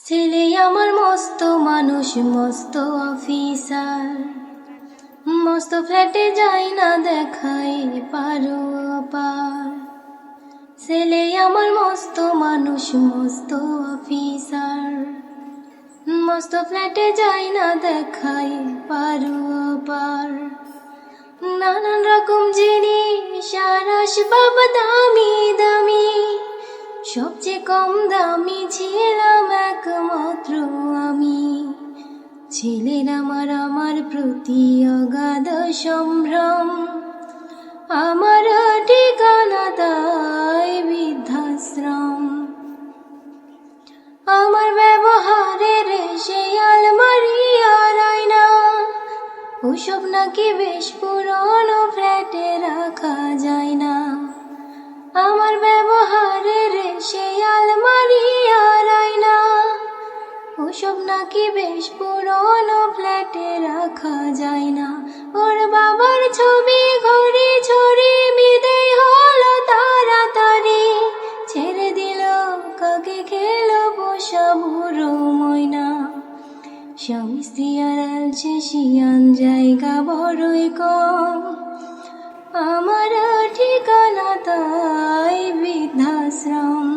ছেলে আমার মস্ত মানুষ, মস্ত অফিসার, মস্ত ফ্ল্যাটে যাই না দেখাই পারো পার। ছেলে আমার মস্ত মানুষ, মস্ত অফিসার, মস্ত ফ্ল্যাটে যাই না দেখাই পারো পার। নানান রকম জিনিস আর আসবাব দামি দামি, সবচেয়ে কম দামি ছিলাম একমাত্র আমি। ছেলের আমার প্রতি অগাধ সম্ভ্রম, আমার ঠিকানা তাই বৃদ্ধাশ্রম। আমার ব্যবহারের সেই আলমারি আর আয়না, ওসব নাকি বেশ পুরনো ফ্ল্যাটে রাখা যায় না। আমার ব্যবহারের সেই আলমারি আর আয়না, ওসব নাকি বেশ পুরনো ফ্ল্যাটে রাখা যায় না। ওর বাবার ছবি ঘড়ি ছড়ি বিদায় হলো তাড়াতাড়ি, ছেড়ে দিল কাকে খেলো পোষা বুড়ো ময়না। স্বামী স্ত্রী আর আলসেশিয়ান জায়গা বড়ই কম, আমার ঠিকানা তাই বৃদ্ধাশ্রম।